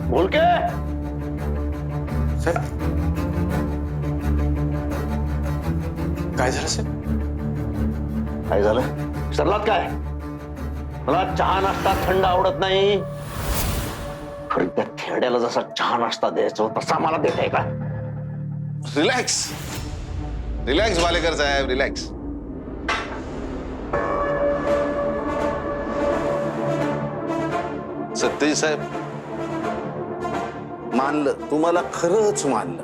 बोल के सर काय झालं सर? काय झालं? सरलात काय? मला चहा नाश्ता थंड आवडत नाही. खरी त्या थेरड्याला जसा चहा नाश्ता द्यायचा तसा मला देत आहे का? रिलॅक्स रिलॅक्स भालेकर साहेब, रिलॅक्स. सत्यजी साहेब, मानलं तुम्हाला, खरंच मानलं.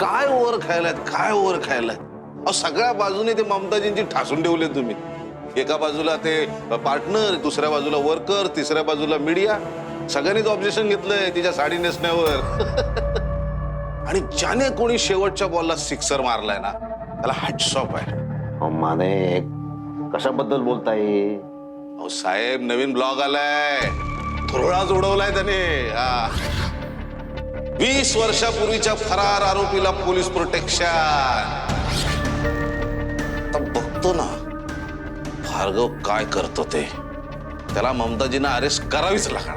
काय ओव्हर खायलात, काय ओव्हर खायलात. अहो सगळ्या बाजूने ते ममताजींची ठासून ठेवले तुम्ही. एका बाजूला ते पार्टनर, दुसऱ्या बाजूला वर्कर, तिसऱ्या बाजूला मीडिया. सगळ्यांनीच ऑब्जेक्शन घेतलंय तिच्या साडी नेसण्यावर. आणि ज्याने कोणी शेवटच्या बॉलला सिक्सर मारलाय ना, त्याला हॅट्स ऑफ आहे. माने कशाबद्दल बोलताय? अहो साहेब, नवीन ब्लॉग आलाय, थोडाच उडवलाय त्याने. 20 वर्षापूर्वीच्या फरार आरोपीला पोलीस प्रोटेक्शन. आता बघतो ना भार्गव काय करतो ते. त्याला ममताजींना अरेस्ट करावीच लागणार.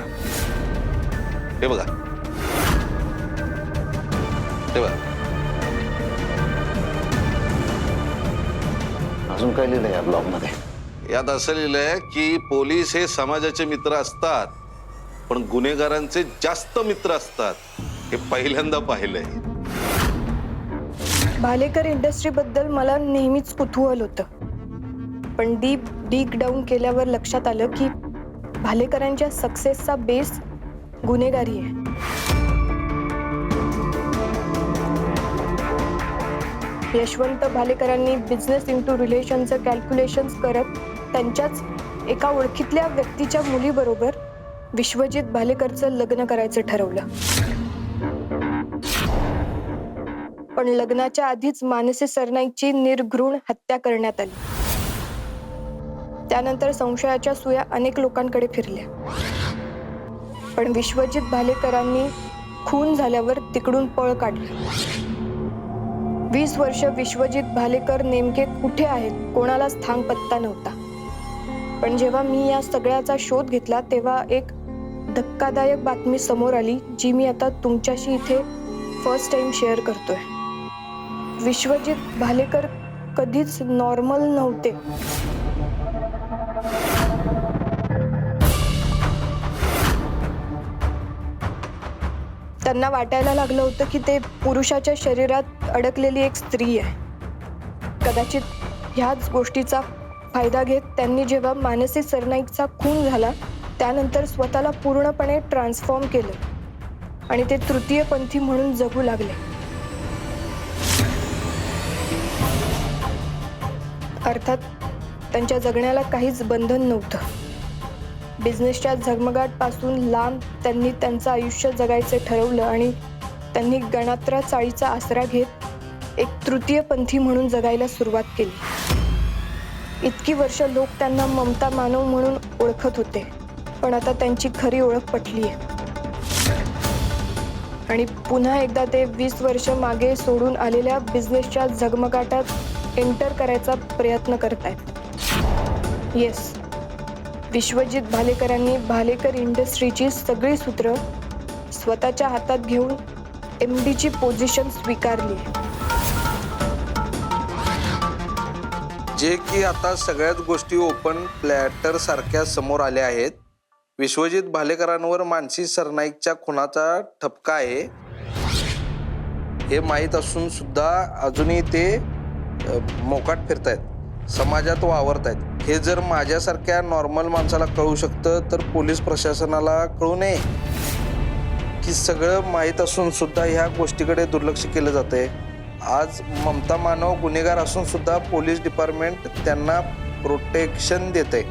हे बघा, हे बघा. अजून काय लिहिलंय या ब्लॉग मध्ये? यात असं लिहिलंय की पोलीस हे समाजाचे मित्र असतात, पण गुन्हेगारांचे जास्त मित्र असतात. हे पहिल्यांदा पाहिलंय. भालेकर इंडस्ट्री बद्दल मला नेहमीच कुतूहल होतं, पण डीप डाऊन केल्यावर लक्षात आलं की भालेकरांच्या सक्सेसचा बेस गुन्हेगारी आहे. यशवंत भालेकरांनी बिझनेस इंटू रिलेशनचं कॅल्क्युलेशन्स करत त्यांच्याच एका ओळखीतल्या व्यक्तीच्या मुलीबरोबर विश्वजित भालेकरचं लग्न करायचं ठरवलं. पण लग्नाच्या आधीच मानसी सरनाईकची निर्घृण हत्या करण्यात आली. त्यानंतर संशयाच्या सुया अनेक लोकांकडे फिरल्या, पण विश्वजित भालेकरांनी खून झाल्यावर तिकडून पळ काढलं. 20 वर्ष विश्वजित भालेकर नेमके कुठे आहेत कोणालाच थांग पत्ता नव्हता. पण जेव्हा मी या सगळ्याचा शोध घेतला तेव्हा एक धक्कादायक बातमी समोर आली, जी मी आता तुमच्याशी इथे फर्स्ट टाइम शेअर करतोय. विश्वजित भालेकर कधीच नॉर्मल नव्हते. त्यांना वाटायला लागलं होतं की ते पुरुषाच्या शरीरात अडकलेली एक स्त्री आहे. कदाचित ह्याच गोष्टीचा फायदा घेत त्यांनी जेव्हा मानसी सरनाईकचा खून झाला त्यानंतर स्वतःला पूर्णपणे ट्रान्सफॉर्म केलं आणि ते तृतीयपंथी म्हणून जगू लागले. अर्थात त्यांच्या जगण्याला काहीच बंधन नव्हतं. बिझनेसच्या झगमगाट पासून लांब त्यांनी त्यांचं आयुष्य जगायचे ठरवलं आणि त्यांनी गणात्रा चाळीचा आसरा घेत एक तृतीयपंथी म्हणून जगायला सुरुवात केली. इतकी वर्ष लोक त्यांना ममता मानव म्हणून ओळखत होते, पण आता त्यांची खरी ओळख पटली आहे आणि पुन्हा एकदा ते 20 वर्ष मागे सोडून आलेल्या बिझनेसच्या झगमगाटात एंटर करायचा प्रयत्न करतायत. येस, विश्वजित भालेकरांनी भालेकर इंडस्ट्रीची सगळी सूत्र स्वतःच्या हातात घेऊन MDची पोझिशन स्वीकारली. जे की आता सगळ्याच गोष्टी ओपन प्लॅटर सारख्या समोर आल्या आहेत. विश्वजित भालेकरांवर मानसी सरनाईकच्या खुनाचा ठपका आहे हे माहीत असून सुद्धा अजूनही ते मोकाट फिरतायत, समाजात वावरतायत. हे जर माझ्यासारख्या नॉर्मल माणसाला कळू शकतं तर पोलीस प्रशासनाला कळू नये की सगळं माहीत असून सुद्धा ह्या गोष्टीकडे दुर्लक्ष केलं जातंय. आज ममता मानव गुन्हेगार असून सुद्धा पोलीस डिपार्टमेंट त्यांना प्रोटेक्शन देते.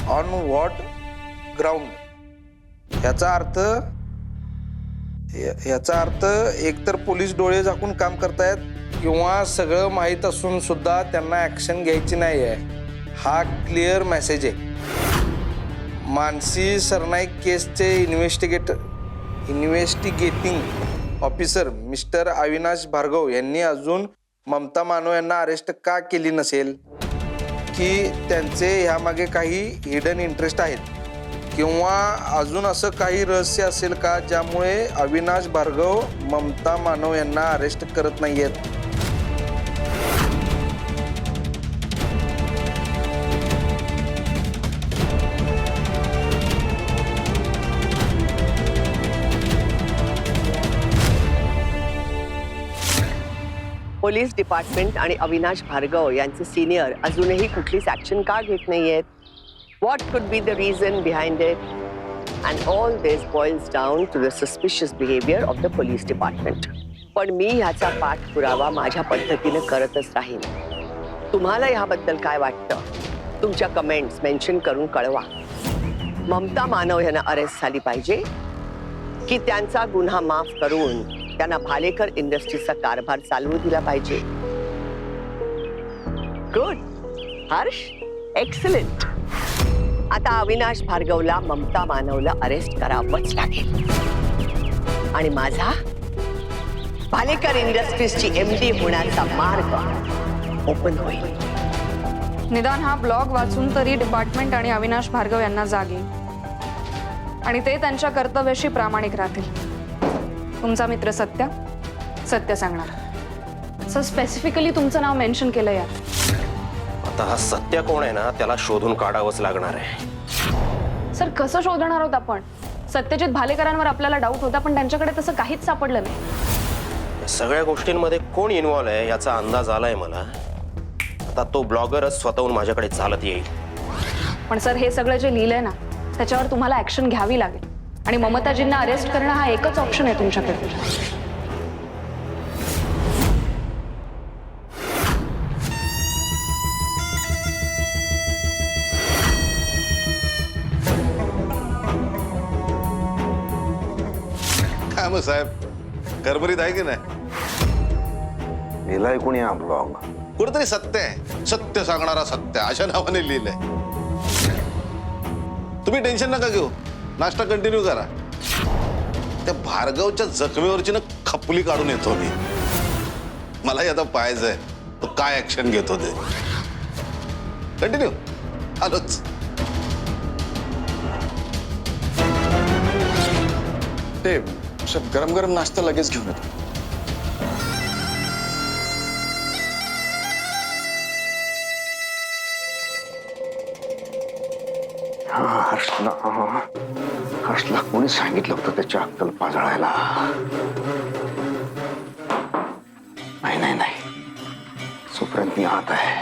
On what ground? ह्याचा अर्थ एकतर पोलीस डोळे झाकून काम करतायत किंवा सगळं माहीत असून सुद्धा त्यांना ॲक्शन घ्यायची नाही आहे. हा क्लिअर मेसेज आहे. मानसी सरनाईक केसचे investigator investigating officer mister Avinash Bhargav यांनी अजून ममता मानव यांना अरेस्ट का केली नसेल? की त्यांचे ह्यामागे काही हिडन इंटरेस्ट आहेत किंवा अजून असं काही रहस्य असेल का ज्यामुळे अविनाश भार्गव ममता मानव यांना अरेस्ट करत नाहीयेत? पोलीस डिपार्टमेंट आणि अविनाश भार्गव यांचे सिनियर अजूनही कुठलीच ऍक्शन का घेत नाहीयेत? What could be the reason behind it? And all this boils down to the suspicious behaviour of the police department. पण मी ह्याचा पाठपुरावा माझ्या पद्धतीने करतच राहीन. तुम्हाला ह्याबद्दल काय वाटतं? तुमच्या कमेंट्स मेन्शन करून कळवा. ममता मानव यांना अरेस्ट झाली पाहिजे की त्यांचा गुन्हा माफ करून त्यांना भालेकर इंडस्ट्रीचा कारभार चालवू दिला पाहिजे? Good Harsh, excellent. आता अविनाश भार्गवला ममता मानवला अरेस्ट करावंच लागेल आणि माझा भालेकर इंडस्ट्रीजची MD होण्याचा मार्ग ओपन होईल. निदान हा ब्लॉग वाचून तरी डिपार्टमेंट आणि अविनाश भार्गव यांना जाग येईल आणि ते त्यांच्या कर्तव्याशी प्रामाणिक राहतील. तुमचा मित्र सत्य सत्य सांगणार. सर स्पेसिफिकली तुमचं नाव मेन्शन केलं यात. आता हा सत्य कोण आहे ना त्याला शोधून काढावंच लागणार आहे. सर कसं शोधणार आहोत आपण? सत्यजित भालेकरांवर आपल्याला डाऊट होता पण त्यांच्याकडे तसं काहीच सापडलं नाही. या सगळ्या गोष्टींमध्ये कोण इन्व्हॉल्व आहे याचा अंदाज आलाय मला. आता तो ब्लॉगरच स्वतःहून माझ्याकडे चालत येईल. पण सर हे सगळं जे लिहिलंय ना त्याच्यावर तुम्हाला ऍक्शन घ्यावी लागेल आणि ममताजींना अरेस्ट करणं हा एकच ऑप्शन आहे तुमच्याकडे. काय मग साहेब, करबरीत आहे की नाही? लिहिलाय कोणी हा ब्लॉग? कुठेतरी सत्य आहे, सत्य सांगणारा सत्य अशा नावाने लिहिलंय. तुम्ही टेन्शन नका घेऊ, नाश्ता कंटिन्यू करा. त्या भार्गवच्या जखमेवरची ना खपली काढून येतो मी. मलाही आता पाहायचंय तो काय ऍक्शन घेतो ते. कंटिन्यू, आलोच. ते गरम गरम नाश्ता लगेच घेऊन येतो. हर्षला कोणी सांगितलं होतं त्याची अक्कल पाजळायला? नाही, जोपर्यंत मी आत आहे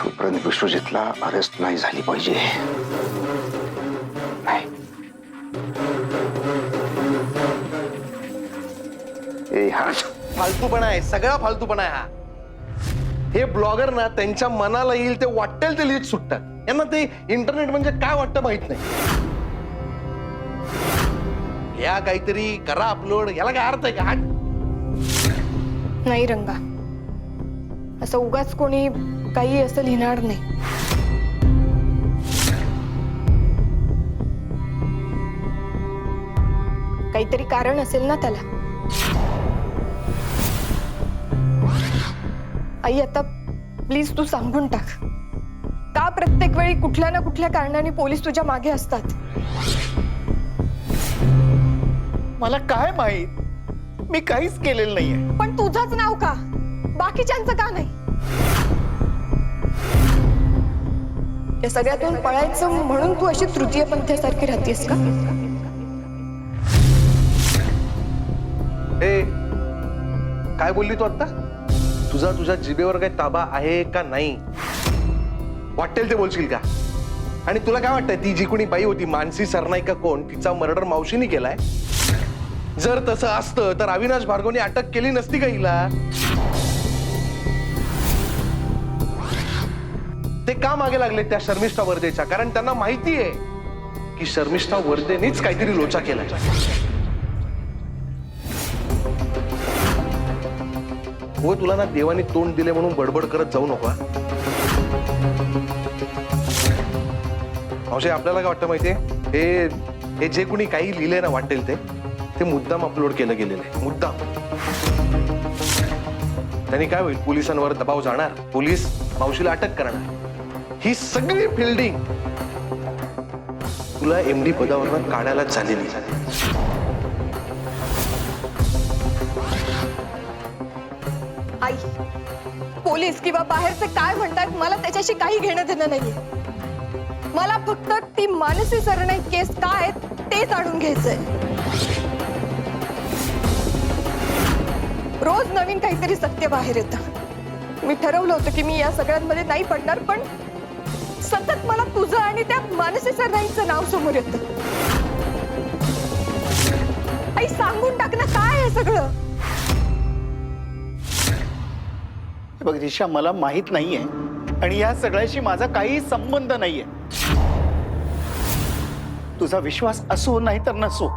तोपर्यंत विश्वजितला अरेस्ट नाही झाली पाहिजे. नाही. ए हर्ष, फालतूपणा आहे, सगळा फालतूपणा आहे हा. हे ब्लॉगर ना त्यांच्या मनाला येईल ते वाटेल ते लिहित सुटतात. यांना ते इंटरनेट म्हणजे काय वाटतं माहित नाही. या काहीतरी करा अपलोड, याला काय अर्थ आहे का? नाही रंगा, असं उगाच कोणी काही असं लिहिणार नाही. काहीतरी कारण असेल ना त्याला. आई आता प्लीज तू सांगून टाक, का प्रत्येक वेळी कुठल्या ना कुठल्या कारणाने पोलीस तुझ्या मागे असतात? मला काय माहित, मी काहीच केलेलं नाहीये. पण तुझंच नाव का, बाकीच्यांचं का नाही? या सगळ्यातून पळायचं म्हणून तू अशी तृतीय पंथासारखी राहतेस का? ए, काय बोलली तू आता? तुझ्या जिभेवर काही ताबा आहे का नाही? वाटेल ते बोलशील का? आणि तुला काय वाटतंय ती जी कोणी बाई होती मानसी सरनाईक का कोण, तिचा मर्डर मावशीने केलाय? जर तसं असतं तर अविनाश भार्गवने अटक केली नसती का हिला? ते का मागे लागले त्या शर्मिष्ठा वर्देच्या? कारण त्यांना माहिती आहे की शर्मिष्ठा वर्देनेच काहीतरी लोचा केलाय. हो, तुला ना देवाने तोंड दिले म्हणून बडबड करत जाऊ नको. मावशी, आपल्याला काय वाटतं माहितीये, हे जे कुणी काही लिहिलंय ना वाटेल ते, ते मुद्दाम अपलोड केलं गेलेलं आहे, मुद्दाम. त्यांनी काय होईल, पोलिसांवर दबाव जाणार, पोलीस मावशीला अटक करणार. ही सगळी फिल्डिंग तुला एमडी पदावरून काढायलाच झालेली. आई, पोलीस किंवा बाहेरचे काय म्हणतात मला त्याच्याशी काही घेणं देणं नाहीये. मला फक्त ती मानसी सरनाईक केस काय ते जाणून घ्यायचंय. रोज नवीन काहीतरी सत्य बाहेर येतं. मी ठरवलं होतं की मी या सगळ्यांमध्ये नाही पडणार, पण सतत मला तुझं आणि त्या मानसी सरनाईकचं नाव समोर येतं. आई, सांगून टाक ना, काय आहे सगळं? बघ दिशा, मला माहित नाहीये आणि या सगळ्याशी माझा काही संबंध नाहीये. तुझा विश्वास असो नाही तर नसो,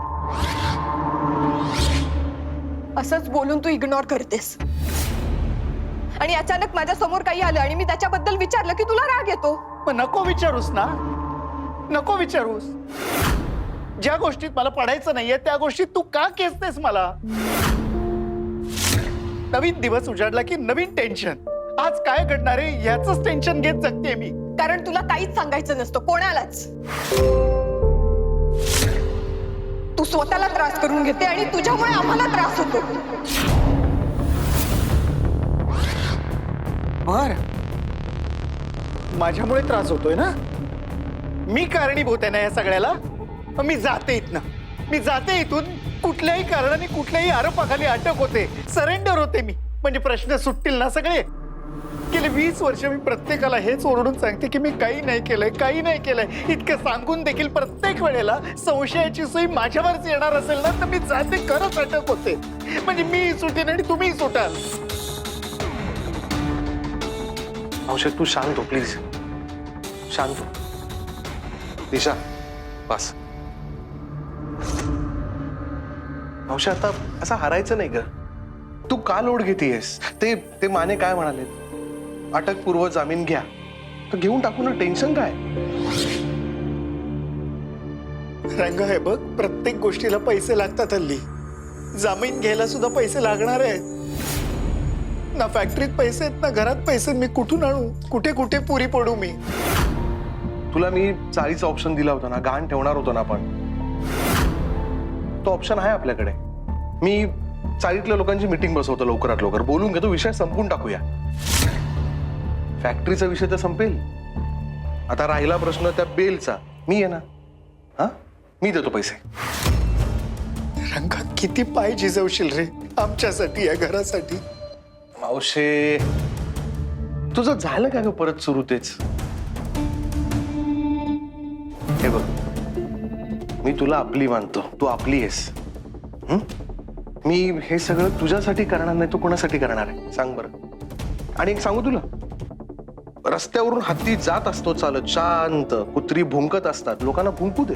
असंच बोलून तू इग्नोर करतेस. आणि अचानक माझ्या समोर काही आलं आणि मी त्याच्याबद्दल विचारलं की तुला राग येतो. मग नको विचारूस ना, नको विचारूस. ज्या गोष्टीत मला पडायचं नाहीये त्या गोष्टीत तू का केसतेस मला? नवीन दिवस उजाडला की नवीन टेन्शन. आज काय घडणार आहे याच टेन्शन घेत जगते मी. कारण तुला काहीच सांगायचं नसतं कोणालाच. तू स्वतःला त्रास करून घेते आणि तुझ्यामुळे आम्हाला त्रास होतो. बर, माझ्यामुळे त्रास होतोय ना? मी कारणीभूत आहे ना या सगळ्याला? मग मी जाते इथनं, मी जाते इथून. कुठल्याही कारणाने कुठल्याही आरोपाखाली अटक होते, सरेंडर होते मी. म्हणजे प्रश्न सुटतील ना सगळे. गेले 20 वर्ष मी प्रत्येकाला हेच ओरडून सांगते की मी काही नाही केलंय, काही नाही केलंय. इतकं सांगून देखील प्रत्येक वेळेला संशयाची सुई माझ्यावरच येणार असेल ना तर मी जाते, खरंच अटक होते. म्हणजे मी सुटेन आणि तुम्ही सुटाल. मावशी तू शांत हो प्लीज, शांत हो. दिशा बस. मावशी आता असं हारायचं नाही ग. तू का लोड घेतेयस? ते माने काय म्हणाले, अटकपूर्व जामीन घ्या, तर घेऊन टाकू ना, टेन्शन काय? रंग आहे बघ, प्रत्येक गोष्टीला पैसे लागतात हल्ली. जामीन घ्यायला सुद्धा पैसे लागणार आहेत ना. फॅक्टरीत पैसे आहेत ना, घरात पैसे. मी कुठून आणू? कुठे कुठे पुरी पडू मी? तुला मी चाळीचा ऑप्शन दिला होता ना, गहाण ठेवणार होतो ना आपण. तो ऑप्शन आहे आपल्याकडे. मी चाळीतल्या लोकांची मीटिंग बसवतो लवकरात लवकर, बोलून घेतो, विषय संपून टाकूया. फॅक्टरीचा विषय तर संपेल. आता राहिला प्रश्न त्या बेलचा. मी आहे ना, हा, मी देतो पैसे. रंगा, किती पाय झिजवशील रे आमच्यासाठी, या घरासाठी? मावशे तुझं झालं का ग परत सुरू तेच? हे बघ, मी तुला आपली मानतो, तू आपली आहेस. मी हे सगळं तुझ्यासाठी करणार नाही, तू कोणासाठी करणार आहे सांग बरं? आणि एक सांगू तुला, रस्त्यावरून हत्ती जात असतो चालत शांत, कुत्री भुंकत असतात, लोकांना भुंकू दे.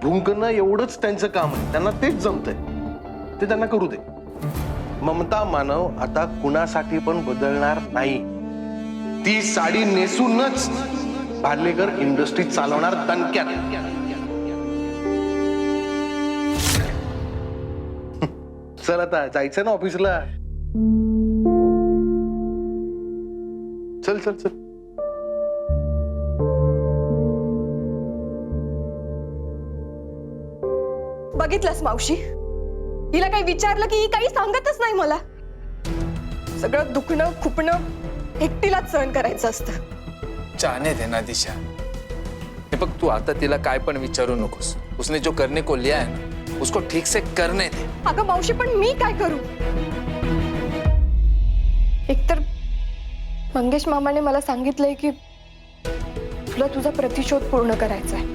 भुंकणं एवढंच त्यांचं काम आहे, त्यांना तेच जमतंय, ते त्यांना करू दे. ममता मानव आता कुणासाठी पण बदलणार नाही. ती साडी नेसूनच भालेकर इंडस्ट्री चालवणार दणक्यात. चल आता जायचं ना ऑफिसला. चल चल चल. बघितलंस मावशी, हिला काही विचारलं की ही काही सांगतच नाही मला. सगळं दुखणं खुपणं एकटीलाच सहन करायचं असतं. जाने देना दिशा. हे बघ, तू आता तिला काय पण विचारू नकोस. उसने जो करने को लिया है ना, उसको ठीक से करने दे. अगं मावशी, पण मी काय करू? एकतर मंगेश मामाने मला सांगितलंय की तुला तुझा प्रतिशोध पूर्ण करायचा आहे.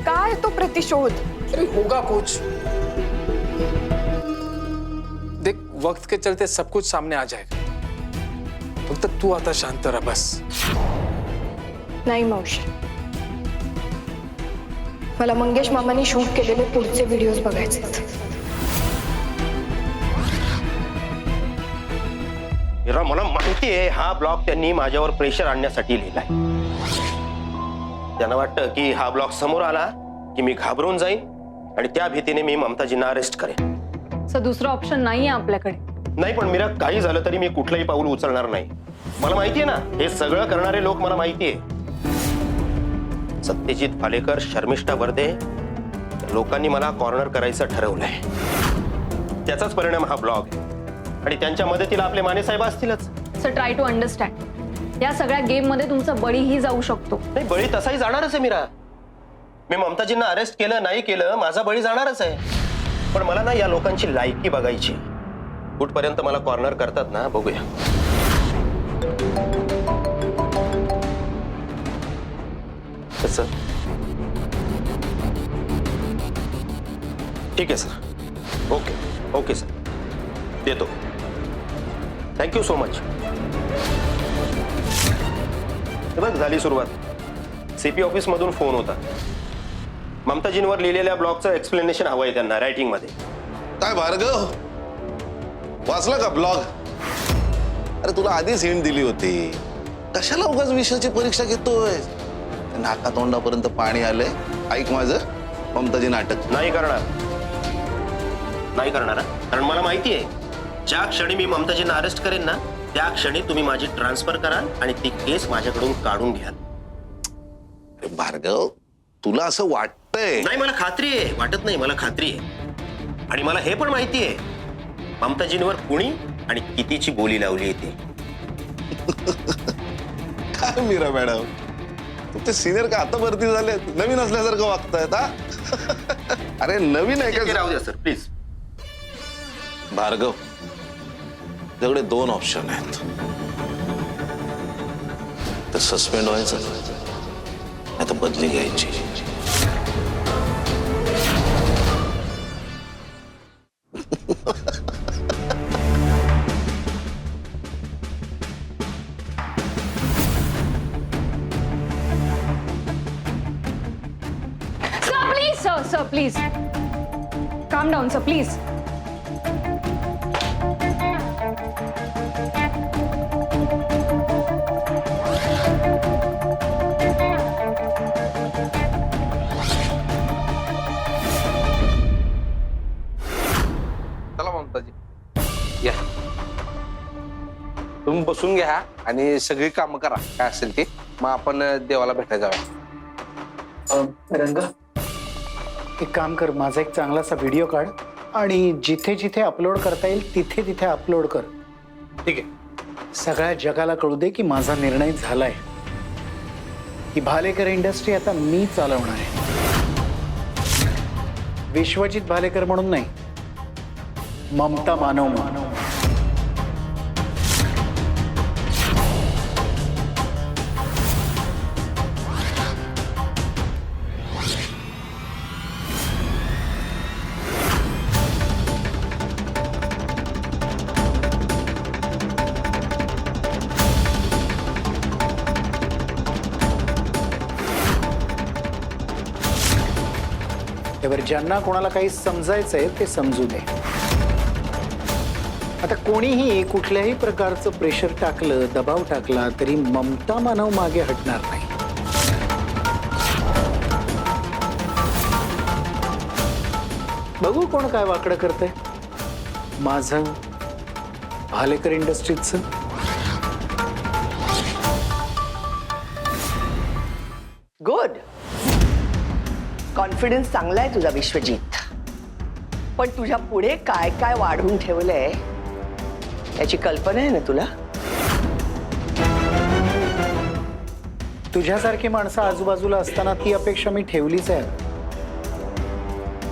काय तो प्रतिशोध? अरे होगा कुछ. देख, वक्त के चलते सब कुछ सामने आ जाएगा. फक्त तू आता शांत रहा बस. नाही मावशी, मला मंगेश मामाने शूट केलेले पुढचे व्हिडिओज बघायचे. मला माहिती आहे हा ब्लॉग त्यांनी माझ्यावर प्रेशर आणण्यासाठी लिहिलाय. त्यांना वाटतं की हा ब्लॉग समोर आला की मी घाबरून जाईन आणि त्या भीतीने मी ममताजींना अरेस्ट करेन. सर दुसरं ऑप्शन नाहीये आपल्याकडे. नाही पण मीरा, काही झालं तरी मी कुठलंही पाऊल उचलणार नाही. मला माहितीये ना, हे सगळं करणारे लोक मला माहितीये. सत्यजित भालेकर, शर्मिष्ठा वर्दे या लोकांनी मला कॉर्नर करायचं ठरवलंय. त्याचाच परिणाम हा ब्लॉग आहे. आणि त्यांच्या मदतीला आपले माने साहेब असतीलच. Sir try to understand. या सगळ्या गेम मध्ये तुमचा बळीही जाऊ शकतो. नाही, बळी तसाही जाणारच आहे मीरा. मी ममताजींना अरेस्ट केलं नाही केलं, माझा बळी जाणारच आहे. पण मला ना या लोकांची लायकी बघायची. कुठपर्यंत मला कॉर्नर करतात ना, बघूया. सर ठीक आहे सर. ओके ओके सर, देतो. Thank you so much. बघ झाली सुरुवात. सीपी ऑफिस मधून फोन होता. ममताजींवर लिहिलेल्या ब्लॉगचं एक्सप्लेनेशन हवंय त्यांना रायटिंग मध्ये. काय भार्गव, वाचला का ब्लॉग? अरे तुला आधीच हिंट दिली होती. कशाला उगाच विषयाची परीक्षा घेतोय? नाका तोंडापर्यंत पाणी आलंय. ऐक माझं, ममताजी नाटक नाही करणार. नाही करणार, कारण मला माहिती आहे ज्या क्षणी मी ममताजींना अरेस्ट करेन ना, त्या क्षणी तुम्ही माझी ट्रान्सफर कराल आणि ती केस माझ्याकडून काढून घ्याल. अरे भार्गव, तुला असं वाटतंय? नाही, मला खात्री आहे. वाटत नाही, मला खात्री आहे. आणि मला हे पण माहिती आहे ममताजींवर कुणी आणि कितीची बोली लावली ती. काय मीरा मॅडम, तुमचे सिनियर का आता भरती झाले, नवीन असल्यासारखं वागतायत हा? अरे नवीन आहे का? राहू द्या सर प्लीज. भार्गव, तुझ्याकडे दोन ऑप्शन आहेत. तर सस्पेंड व्हायचं नाही तर बदली घ्यायची. सर प्लीज, सर प्लीज काम डाऊन सर प्लीज. चला ममताजी या, तुम्ही बसून घ्या आणि सगळी कामं करा काय असेल ते. मग आपण देवाला भेटायला जाऊया. रंगा, एक काम कर, माझा एक चांगलासा व्हिडिओ काढ आणि जिथे जिथे अपलोड करता येईल तिथे तिथे अपलोड कर. ठीक आहे. सगळ्या जगाला कळू दे की माझा निर्णय झालाय की भालेकर इंडस्ट्री आता मी चालवणार आहे. विश्वजित भालेकर म्हणून नाही, ममता मानव म्हणून. त्यावर ज्यांना कोणाला काही समजायचंय ते समजू दे. आता कोणीही कुठल्याही प्रकारचं प्रेशर टाकलं, दबाव टाकला तरी ममता मानव मागे हटणार नाही. बघू कोण काय वाकडं करतंय. माझं, भालेकर इंडस्ट्रीजचं. गुड. कॉन्फिडन्स चांगला आहे तुझा विश्वजित. पण तुझ्या पुढे काय काय वाढून ठेवलंय याची कल्पना आहे ना तुला? तुझ्यासारखी माणसं आजूबाजूला असताना ती अपेक्षा मी ठेवलीच आहे.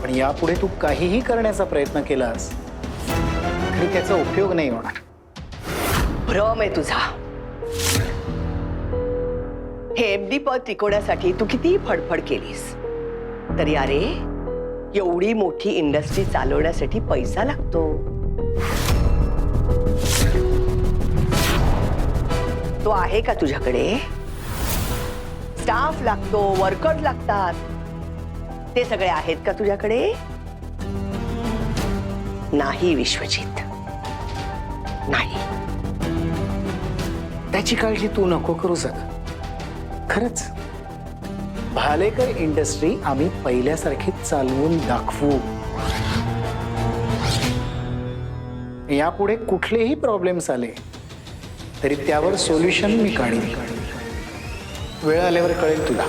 पण यापुढे तू काहीही करण्याचा प्रयत्न केलास तरी त्याचा उपयोग नाही होणार. भ्रम आहे तुझा. हे एमडी पद टिकवण्यासाठी तू किती फडफड केलीस तरी अरे एवढी मोठी इंडस्ट्री चालवण्यासाठी पैसा लागतो. तो आहे का तुझ्याकडे? स्टाफ लागतो, वर्कर्स लागतात. ते सगळे आहेत का तुझ्याकडे? नाही विश्वजित, नाही. त्याची काळजी तू नको करू सका. खरंच भालेकर इंडस्ट्री आम्ही पहिल्यासारखी चालवून दाखवू. यापुढे कुठलेही प्रॉब्लेम्स आले तरी त्यावर सोल्युशन मी काढीन. वेळ आल्यावर कळेल तुला.